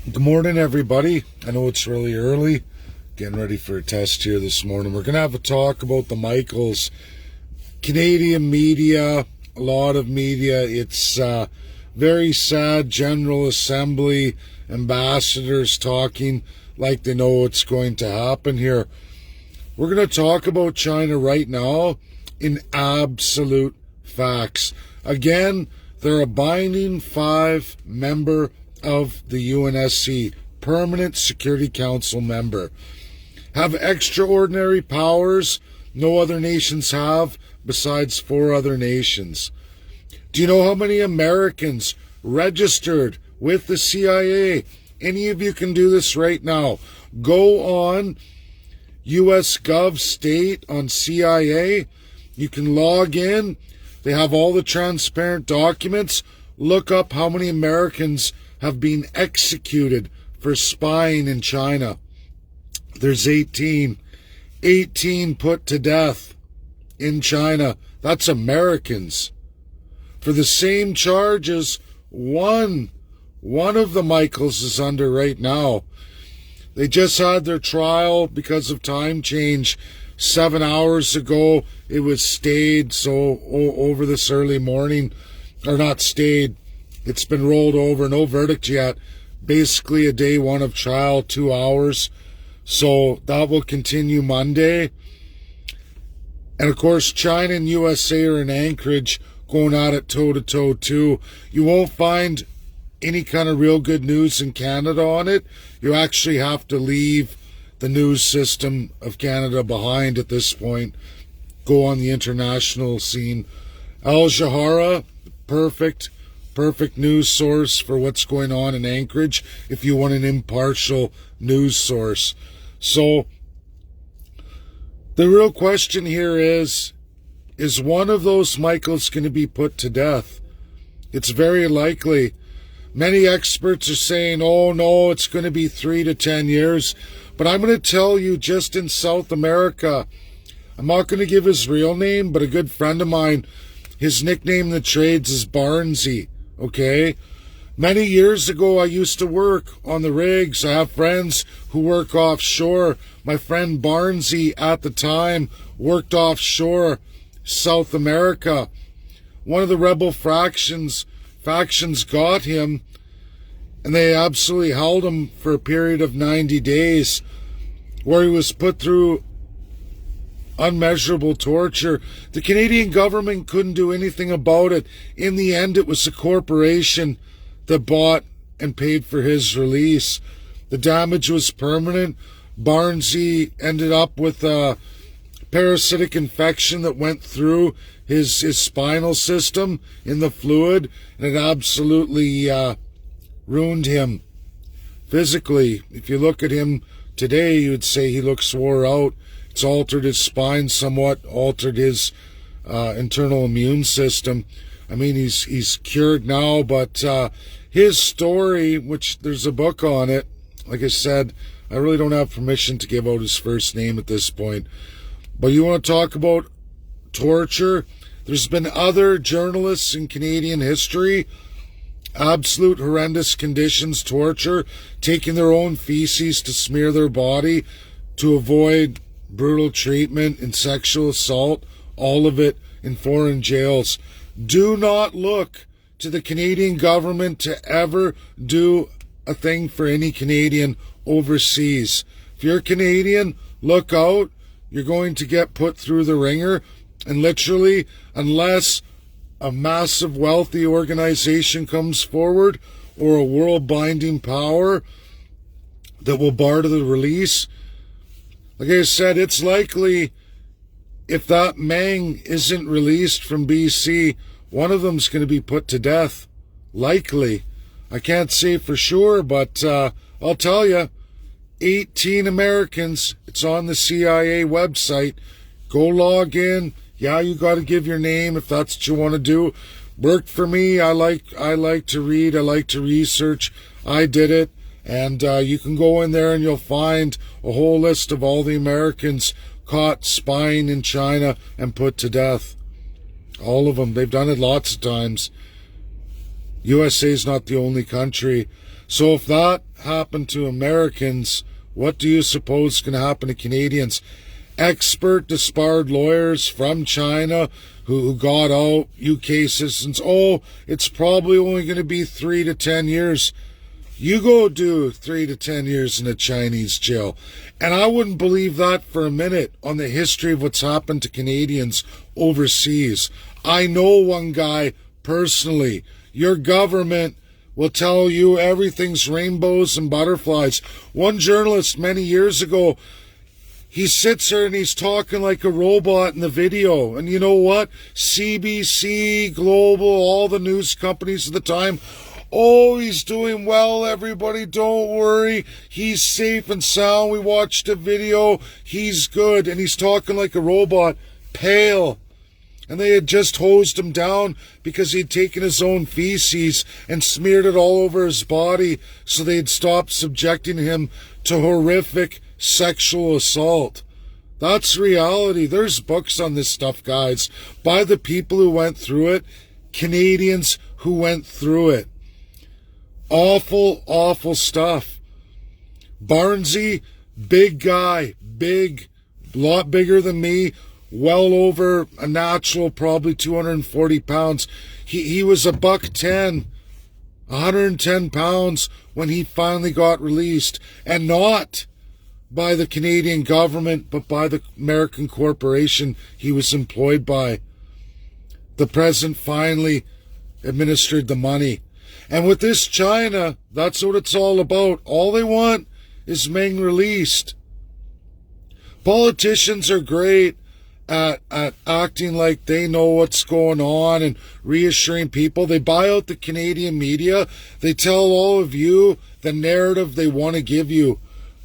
Good morning, everybody. I know it's really early. Getting ready for a test here this morning. We're going to have a talk about the Michaels. Canadian media, a lot of media. It's very sad. General Assembly ambassadors talking like they know what's going to happen here. We're going to talk about China right now in absolute facts. Again, they're a binding 5-member of the UNSC, Permanent Security Council member. Have extraordinary powers no other nations have besides 4 other nations. Do you know how many Americans registered with the CIA? Any of you can do this right now. Go on US Gov State on CIA. You can log in. They have all the transparent documents. Look up how many Americans have been executed for spying in China. There's 18 put to death in China. That's Americans. For the same charges, one of the Michaels is under right now. They just had their trial because of time change 7 hours ago. It was stayed, so over this early morning, or not stayed, it's been rolled over, no verdict yet. Basically a day one of trial, 2 hours. So that will continue Monday. And of course, China and USA are in Anchorage going at it toe-to-toe too. You won't find any kind of real good news in Canada on it. You actually have to leave the news system of Canada behind at this point. Go on the international scene. Al Jazeera, perfect news source for what's going on in Anchorage if you want an impartial news source. So the real question here is one of those Michaels going to be put to death? It's very likely. Many experts are saying, oh no, it's going to be 3 to 10 years. But I'm going to tell you, just in South America, I'm not going to give his real name, but a good friend of mine, his nickname in the trades is Barnesy. Okay? Many years ago, I used to work on the rigs. I have friends who work offshore. My friend Barnesy at the time worked offshore, South America. One of the rebel factions got him, and they absolutely held him for a period of 90 days where he was put through unmeasurable torture. The Canadian government couldn't do anything about it. In the end, it was a corporation that bought and paid for his release. The damage was permanent. Barnesy ended up with a parasitic infection that went through his spinal system in the fluid, and it absolutely ruined him physically. If you look at him today, you would say he looks wore out. It's altered his spine somewhat, altered his internal immune system. I mean, he's cured now, but his story, which there's a book on it, like I said, I really don't have permission to give out his first name at this point. But you want to talk about torture? There's been other journalists in Canadian history, absolute horrendous conditions, torture, taking their own feces to smear their body to avoid brutal treatment and sexual assault, all of it in foreign jails. Do not look to the Canadian government to ever do a thing for any Canadian overseas. If you're Canadian, look out. You're going to get put through the ringer, and literally, unless a massive wealthy organization comes forward or a world binding power that will bar to the release, like I said, it's likely if that Meng isn't released from BC, one of them's going to be put to death. Likely. I can't say for sure, but I'll tell you, 18 Americans, it's on the CIA website. Go log in. Yeah, you got to give your name if that's what you want to do. Worked for me. I like to read. I like to research. I did it. And you can go in there and you'll find a whole list of all the Americans caught spying in China and put to death. All of them. They've done it lots of times. USA is not the only country. So if that happened to Americans, what do you suppose is going to happen to Canadians? Expert disbarred lawyers from China who got out, UK citizens, oh, it's probably only going to be 3 to 10 years. You go do 3 to 10 years in a Chinese jail. And I wouldn't believe that for a minute on the history of what's happened to Canadians overseas. I know one guy personally. Your government will tell you everything's rainbows and butterflies. One journalist many years ago, he sits there and he's talking like a robot in the video. And you know what? CBC, Global, all the news companies at the time, oh, he's doing well, everybody, don't worry. He's safe and sound. We watched a video. He's good. And he's talking like a robot, pale. And they had just hosed him down because he'd taken his own feces and smeared it all over his body so they'd stop subjecting him to horrific sexual assault. That's reality. There's books on this stuff, guys, by the people who went through it, Canadians who went through it. Awful, awful stuff. Barnesy, big guy, big, lot bigger than me, well over a natural, probably 240 pounds. He was a $110, 110 pounds when he finally got released, and not by the Canadian government, but by the American corporation he was employed by. The president finally administered the money. And with this China, that's what it's all about. All they want is Meng released. Politicians are great at acting like they know what's going on and reassuring people. They buy out the Canadian media. They tell all of you the narrative they want to give you.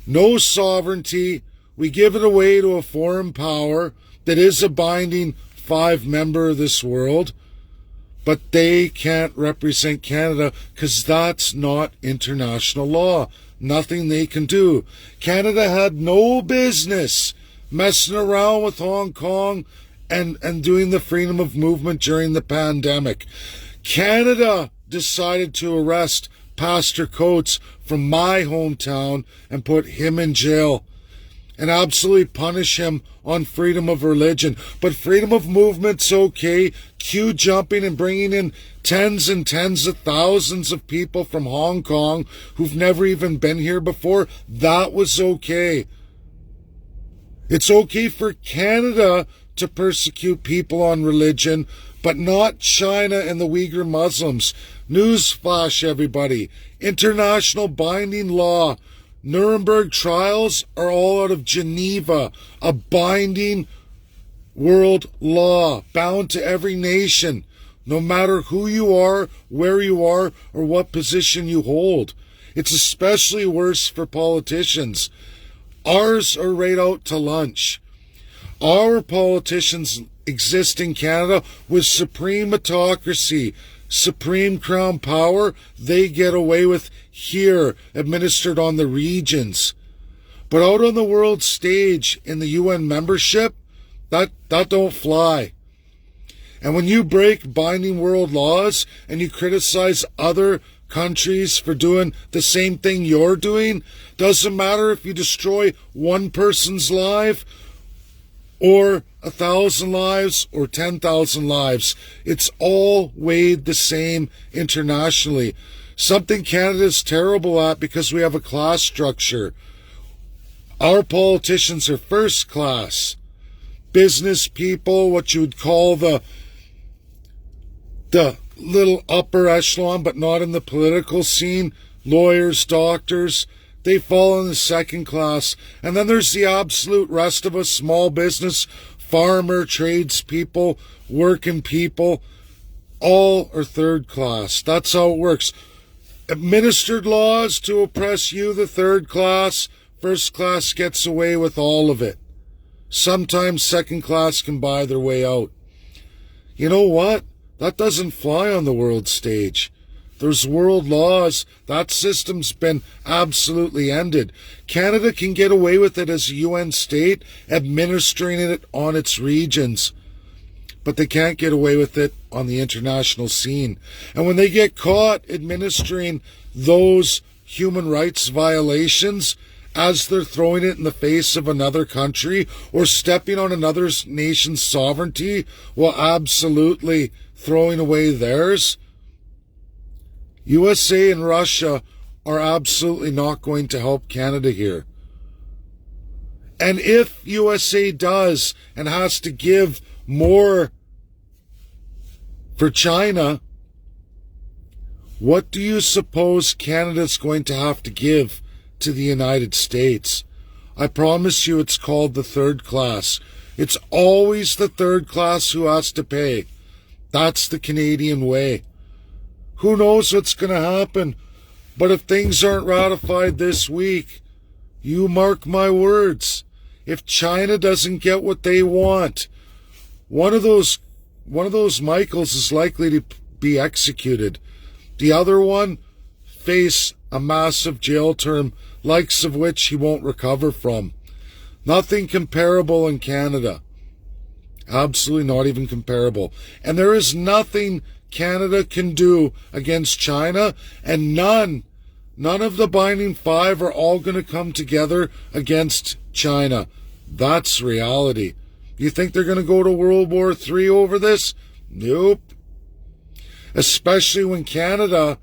No sovereignty. We give it away to a foreign power that is a binding 5 member of this world, but they can't represent Canada because that's not international law. Nothing they can do. Canada had no business messing around with Hong Kong and doing the freedom of movement during the pandemic. Canada decided to arrest Pastor Coates from my hometown and put him in jail and absolutely punish him on freedom of religion. But freedom of movement's okay. Queue jumping and bringing in tens and tens of thousands of people from Hong Kong who've never even been here before, that was okay. It's okay for Canada to persecute people on religion, but not China and the Uyghur Muslims. Newsflash, everybody. International binding law. Nuremberg trials are all out of Geneva, a binding world law, bound to every nation, no matter who you are, where you are, or what position you hold. It's especially worse for politicians. Ours are right out to lunch. Our politicians exist in Canada with supreme autocracy, supreme crown power. They get away with here, administered on the regions. But out on the world stage in the UN membership, that don't fly. And when you break binding world laws and you criticize other countries for doing the same thing you're doing, doesn't matter if you destroy one person's life or 1,000 lives or 10,000 lives. It's all weighed the same internationally. Something Canada's terrible at because we have a class structure. Our politicians are first class. Business people, what you would call the little upper echelon, but not in the political scene. Lawyers, doctors, they fall in the second class. And then there's the absolute rest of us, small business, farmer, tradespeople, working people, all are third class. That's how it works. Administered laws to oppress you, the third class. First class gets away with all of it. Sometimes second class can buy their way out. You know what? That doesn't fly on the world stage. There's world laws. That system's been absolutely ended. Canada can get away with it as a UN state, administering it on its regions. But they can't get away with it on the international scene. And when they get caught administering those human rights violations as they're throwing it in the face of another country or stepping on another nation's sovereignty while absolutely throwing away theirs. USA and Russia are absolutely not going to help Canada here. And if USA does and has to give more for China, what do you suppose Canada's going to have to give to the United States? I promise you it's called the third class. It's always the third class who has to pay. That's the Canadian way. Who knows what's going to happen? But if things aren't ratified this week, you mark my words, if China doesn't get what they want, one of those Michaels is likely to be executed. The other one face a massive jail term, likes of which he won't recover from. Nothing comparable in Canada. Absolutely not even comparable. And there is nothing Canada can do against China, and none of the binding five are all going to come together against China. That's reality. You think they're going to go to World War III over this? Nope. Especially when Canada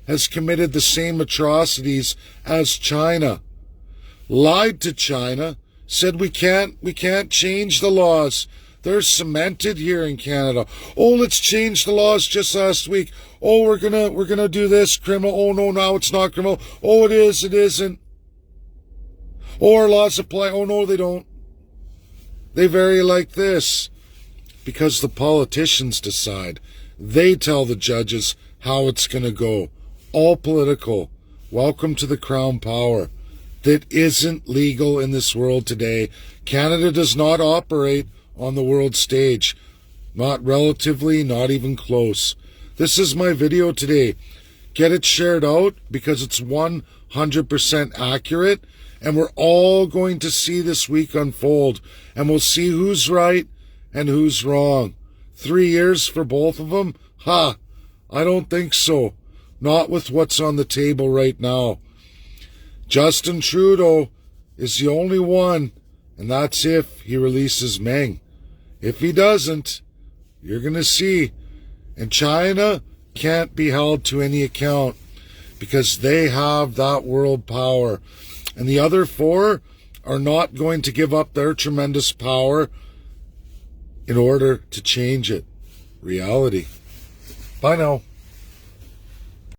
has committed the same atrocities as China. Lied to China, said we can't change the laws. They're cemented here in Canada. Oh, let's change the laws just last week. Oh, we're gonna do this criminal. Oh no, now it's not criminal. Oh, it is, it isn't. Oh, our laws apply. Oh no, they don't. They vary like this. Because the politicians decide. They tell the judges how it's gonna go. All political. Welcome to the crown power. That isn't legal in this world today. Canada does not operate on the world stage. Not relatively, not even close. This is my video today. Get it shared out because it's 100% accurate, and we're all going to see this week unfold, and we'll see who's right and who's wrong. 3 years for both of them? Ha! I don't think so. Not with what's on the table right now. Justin Trudeau is the only one, and that's if he releases Meng. If he doesn't, you're going to see. And China can't be held to any account because they have that world power. And the other four are not going to give up their tremendous power in order to change it. Reality. Bye now.